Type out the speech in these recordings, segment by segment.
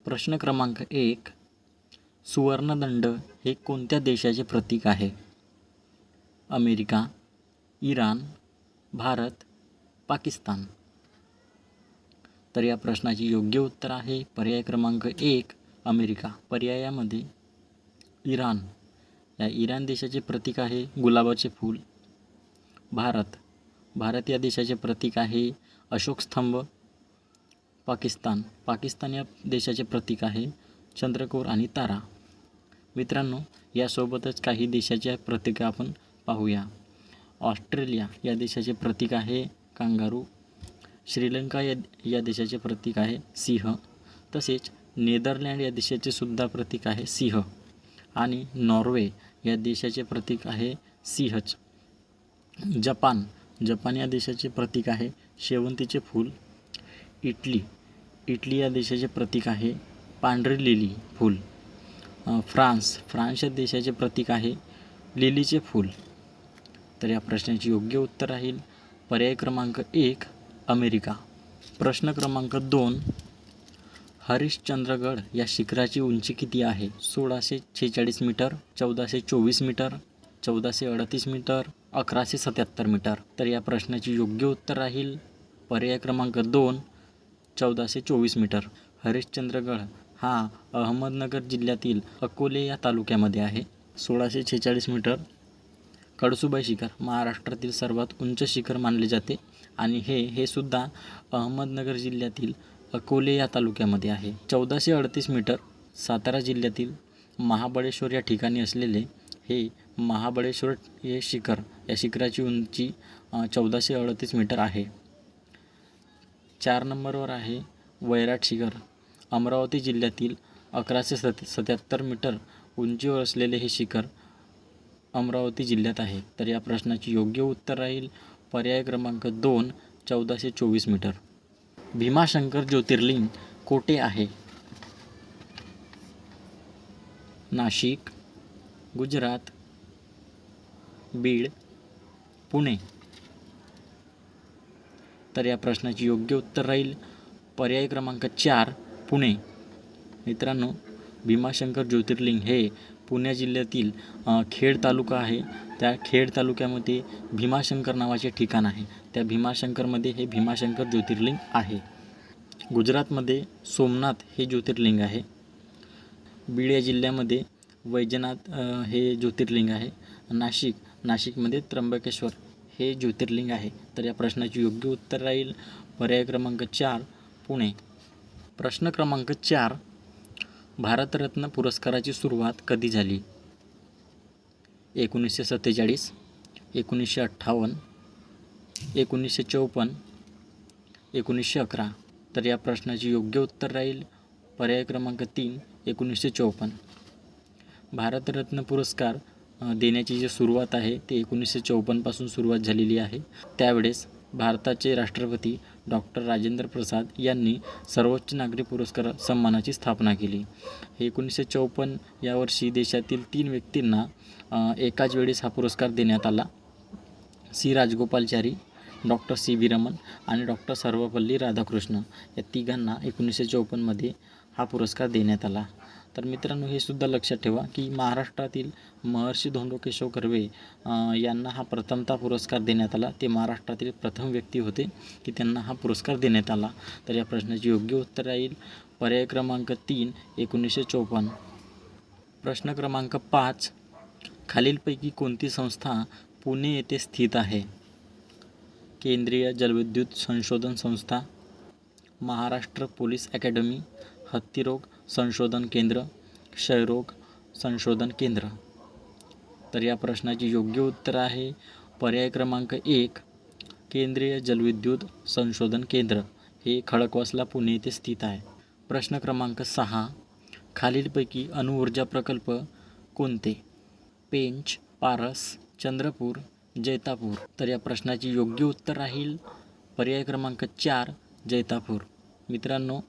प्रश्न क्रमांक 1. सुवर्णदंड हे कोणत्या देशाचे प्रतीक आहे? America, Iran, Bharat, Pakistan. तर या प्रश्नाचे योग्य उत्तर आहे पर्याय क्रमांक 1 अमेरिका. पर्यायामध्ये इराण, या इराण देशाचे प्रतीक आहे गुलाबाचे फूल. भारत या देशाचे प्रतीक आहे अशोक स्तंभ. पाकिस्तान या देशाचे प्रतीक आहे चंद्रकोर आणि तारा. मित्रांनो, यासोबतच काही देशाच्या प्रतीक आपण पाहूया. ऑस्ट्रेलिया या देशाचे प्रतीक आहे कांगारू. श्रीलंका या देशाचे प्रतीक आहे सिंह. तसेच नेदरलँड या देशाचे सुद्धा प्रतीक आहे सिंह. आणि नॉर्वे या देशाचे प्रतीक आहे सिंहच. जपान या देशाचे प्रतीक आहे शेवंतीचे फूल. इटली या देशाचे प्रतीक आहे पांढरी लिली फूल. फ्रान्स या देशाचे प्रतीक आहे लिलीचे फूल. तर या प्रश्नाचे योग्य उत्तर राहील पर्याय क्रमांक 1 अमेरिका. प्रश्न क्रमांक 2. हरिश्चंद्रगड या शिखराची उंची किती आहे? 1646 मीटर, 1424 मीटर, 1438 मीटर, 1177 मीटर. तर या प्रश्नाचे योग्य उत्तर राहील पर्याय क्रमांक 2 1424 मीटर. हरिश्चंद्रगड हा अहमदनगर जिल्ह्यातील अकोले या तालुक्यामध्ये आहे. 1646 मीटर. कळसुबाई शिखर महाराष्ट्रातील सर्वात उंच शिखर मानले जाते आणि हे सुद्धा अहमदनगर जिल्ह्यातील अकोले या तालुक्यामध्ये आहे. 1438 मीटर सातारा जिल्ह्यातील महाबळेश्वर या ठिकाणी असलेले हे महाबळेश्वर हे शिखर, या शिखराची उंची 1438 मीटर आहे. 4 नंबरवर आहे वैराट शिखर. अमरावती जिल्ह्यातील 1177 मीटर उंचीवर असलेले हे शिखर अमरावती जिल्ह्यात आहे. तर या प्रश्नाचे योग्य उत्तर राहील पर्याय क्रमांक 2 1424 मीटर. भीमाशंकर ज्योतिर्लिंग कोठे आहे? नाशिक, गुजरात, बीड, पुणे. तर या प्रश्नाचे योग्य उत्तर राहील पर्याय क्रमांक 4 पुणे. मित्रांनो, भीमाशंकर ज्योतिर्लिंग हे पुणे जिल्ह्यातील खेड तालुका आहे. त्या खेड तालुक्यामध्ये भीमाशंकर नावाचे ठिकाण आहे. त्या भीमाशंकरमध्ये हे भीमाशंकर ज्योतिर्लिंग आहे. गुजरातमध्ये सोमनाथ हे ज्योतिर्लिंग आहे. बीड या जिल्ह्यामध्ये वैजनाथ हे ज्योतिर्लिंग आहे. नाशिकमध्ये त्र्यंबकेश्वर हे ज्योतिर्लिंग आहे. तर या प्रश्नाचे योग्य उत्तर राहील पर्याय क्रमांक 4 पुणे. प्रश्न क्रमांक 4. भारतरत्न पुरस्काराची सुरुवात कधी झाली? 1947, 1958, 1954, 1911. तर या प्रश्नाचे योग्य उत्तर राहील पर्याय क्रमांक 3 1954. भारतरत्न पुरस्कार देण्याची जी सुरुवात आहे ते 1954 पासून सुरुवात झालेली आहे. त्यावेळेस भारताचे राष्ट्रपती डॉक्टर राजेंद्र प्रसाद यांनी सर्वोच्च नागरी पुरस्कार सन्मानाची स्थापना केली. 1954 या वर्षी देशातील 3 व्यक्तींना एकाच वेळेस हा पुरस्कार देण्यात आला. C Rajagopalachari, doctor C V Raman आणि डॉक्टर सर्वपल्ली राधाकृष्ण या तिघांना 1954मध्ये हा पुरस्कार देण्यात आला. तर मित्रांनो, हे सुद्धा लक्षात ठेवा की महाराष्ट्रातील महर्षी धोंडो केशव कर्वे यांना हा प्रथमतः पुरस्कार देण्यात आला. ते महाराष्ट्रातील प्रथम व्यक्ती होते की त्यांना हा पुरस्कार देण्यात आला. तर या प्रश्नाचे योग्य उत्तर राहील पर्याय क्रमांक 3 1954. प्रश्न क्रमांक 5. खालीलपैकी कोणती संस्था पुणे येथे स्थित आहे? केंद्रीय जलविद्युत संशोधन संस्था, महाराष्ट्र पोलीस अकॅडमी, हत्तीरोग संशोधन केंद्र, क्षयरोग संशोधन केंद्र. तर या प्रश्नाचे योग्य उत्तर आहे पर्याय क्रमांक 1 केंद्रीय जलविद्युत संशोधन केंद्र. हे खडकवासला पुणे येथे स्थित आहे. प्रश्न क्रमांक 6. खालीलपैकी अणुऊर्जा प्रकल्प कोणते? पेंच, पारस, चंद्रपूर, जैतापूर. तर या प्रश्नाचे योग्य उत्तर राहील पर्याय क्रमांक 4 जैतापूर. मित्रांनो,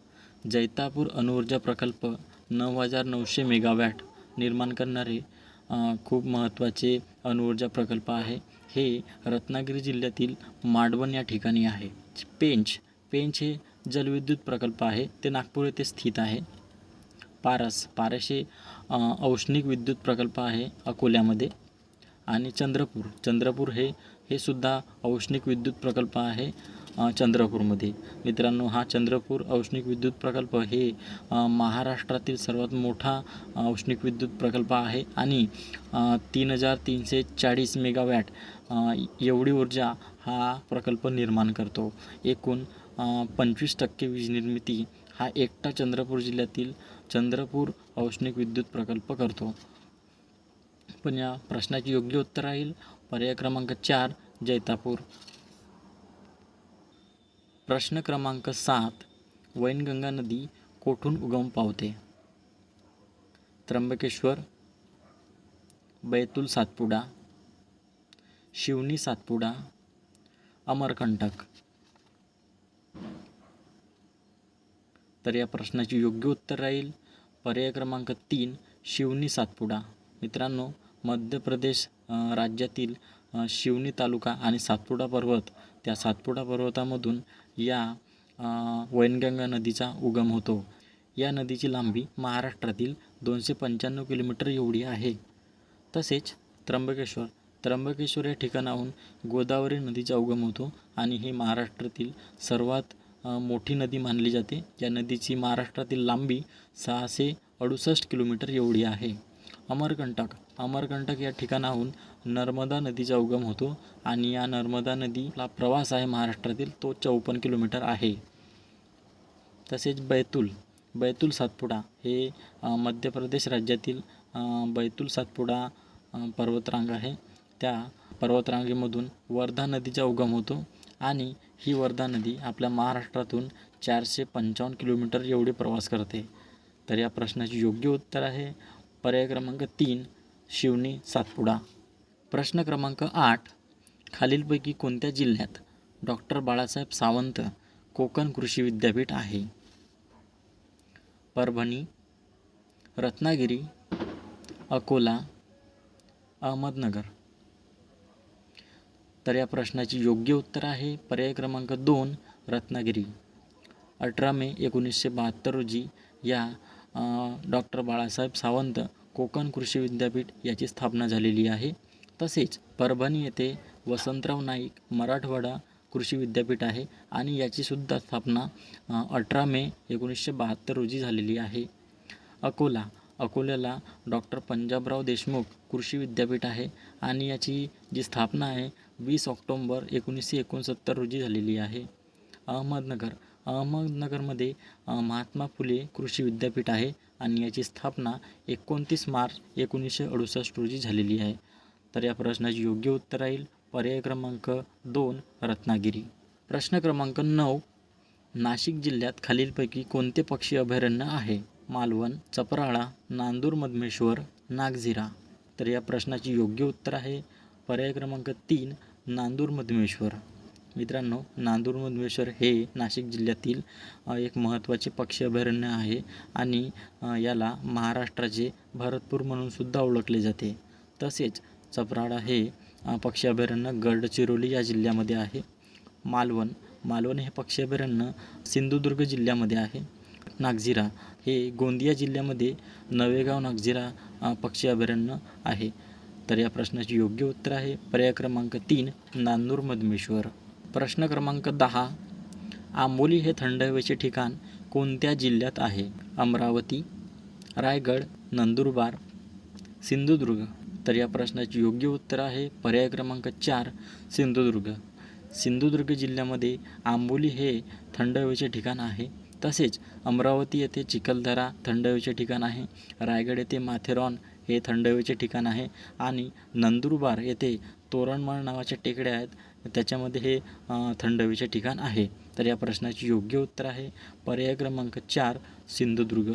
जैतापूर अणुऊर्जा प्रकल्प 9900 मेगावॅट निर्माण करणारे खूप महत्त्वाचे अणुऊर्जा प्रकल्प आहे. हे रत्नागिरी जिल्ह्यातील मांडवण या ठिकाणी आहे. पेंच हे जलविद्युत प्रकल्प आहे. ते नागपूर येथे स्थित आहे. पारस हे औष्णिक विद्युत प्रकल्प आहे अकोल्यामध्ये. आणि चंद्रपूर हे सुद्धा औष्णिक विद्युत प्रकल्प आहे चंद्रपूरमध्ये. मित्रांनो, हा चंद्रपूर औष्णिक विद्युत प्रकल्प हे महाराष्ट्रातील सर्वात मोठा औष्णिक विद्युत प्रकल्प आहे आणि 3340 मेगावॅट एवढी ऊर्जा हा प्रकल्प निर्माण करतो. एकूण 25% वीज निर्मिती हा एकटा चंद्रपूर जिल्ह्यातील चंद्रपूर औष्णिक विद्युत प्रकल्प करतो. पण या प्रश्नाचे योग्य उत्तर राहील पर्याय क्रमांक 4 जैतापूर. प्रश्न क्रमांक 7, वैनगंगा नदी कोठून उगम पावते? त्र्यंबकेश्वर, बैतूल सातपुडा, शिवनी सातपुडा, अमरकंटक. तर या प्रश्नाचे योग्य उत्तर राहील पर्याय क्रमांक 3 शिवनी सातपुडा. मित्रांनो, मध्य प्रदेश राज्यातील शिवनी तालुका आणि सातपुडा पर्वत, त्या सातपुडा पर्वतामधून या वैनगंगा नदीचा उगम होतो. या नदीची लांबी महाराष्ट्रातील 295 किलोमीटर एवढी आहे. तसेच त्र्यंबकेश्वर या ठिकाणाहून गोदावरी नदीचा उगम होतो आणि ही महाराष्ट्रातील सर्वात मोठी नदी मानली जाते. या नदीची महाराष्ट्रातील लांबी 668 किलोमीटर एवढी आहे. अमरकंटक या ठिकाणाहून नर्मदा नदीचा उगम होतो आणि या नर्मदा नदीला प्रवास आहे महाराष्ट्रातील तो 54 किलोमीटर आहे. तसेच बैतूल सातपुडा हे मध्य प्रदेश राज्यातील बैतूल सातपुडा पर्वतरांग आहे. त्या पर्वतरांगेमधून वर्धा नदीचा उगम होतो आणि ही वर्धा नदी आपल्या महाराष्ट्रातून 455 किलोमीटर एवढी प्रवास करते. तर या प्रश्नाचे योग्य उत्तर आहे पर्याय क्रमांक 3 शिवनी सातपुडा. प्रश्न क्रमांक 8, खालीलपैकी कोणत्या जिल्ह्यात डॉक्टर बाळासाहेब सावंत कोकण कृषी विद्यापीठ आहे? परभणी, रत्नागिरी, अकोला, अहमदनगर. तर या प्रश्नाचे योग्य उत्तर आहे पर्याय क्रमांक 2 रत्नागिरी. 18 मे 1972 रोजी या डॉक्टर बाळासाहेब सावंत कोकण कृषी विद्यापीठ याची स्थापना झालेली आहे. तसेच परभणी येथे वसंतराव नाईक मराठवाडा कृषी विद्यापीठ आहे आणि याचीसुद्धा स्थापना 18 मे 1972 रोजी झालेली आहे. अकोल्याला डॉक्टर पंजाबराव देशमुख कृषी विद्यापीठ आहे आणि याची जी स्थापना आहे 20 ऑक्टोंबर 1969 रोजी झालेली आहे. अहमदनगरमध्ये महात्मा फुले कृषी विद्यापीठ आहे आणि याची स्थापना 29 मार्च 1968 रोजी झालेली आहे. तर या प्रश्नाचे योग्य उत्तर राहील पर्याय क्रमांक 2 रत्नागिरी. प्रश्न क्रमांक 9, नाशिक जिल्ह्यात खालीलपैकी कोणते पक्षी अभयारण्य आहे? मालवण, चपराळा, नांदूर मधमेश्वर, नागझिरा. तर या प्रश्नाचे योग्य उत्तर आहे पर्याय क्रमांक 3 नांदूर मधमेश्वर. मित्रांनो, नांदूर मधमेश्वर हे नाशिक जिल्ह्यातील एक महत्त्वाचे पक्षी अभयारण्य आहे आणि याला महाराष्ट्राचे भरतपूर म्हणून सुद्धा ओळखले जाते. तसेच चपराळा हे पक्षी अभयारण्य गडचिरोली या जिल्ह्यामध्ये आहे. मालवण हे पक्षी अभयारण्य सिंधुदुर्ग जिल्ह्यामध्ये आहे. नागझिरा हे गोंदिया जिल्ह्यामध्ये नवेगाव नागझिरा पक्षी अभयारण्य आहे. तर या प्रश्नाचे योग्य उत्तर आहे पर्याय क्रमांक 3 नांदूर मधमेश्वर. प्रश्न क्रमांक 10, आंबोली हे थंड हवेचे ठिकाण कोणत्या जिल्ह्यात आहे? अमरावती, रायगड, नंदुरबार, सिंधुदुर्ग. तर या प्रश्नाचे योग्य उत्तर आहे पर्याय क्रमांक 4 सिंधुदुर्ग. सिंधुदुर्ग जिल्ह्यामध्ये आंबोली हे थंड हवेचे ठिकाण आहे. तसेच अमरावती येथे चिखलदरा थंड हवेचे ठिकाण आहे. रायगड येथे माथेरॉन हे थंड हवेचे ठिकाण आहे आणि नंदुरबार येथे तोरणमाळ नावाच्या टेकड्या आहेत, त्याच्यामध्ये हे थंड हवेचे ठिकाण आहे. तर या प्रश्नाचे योग्य उत्तर आहे पर्याय क्रमांक 4 सिंधुदुर्ग.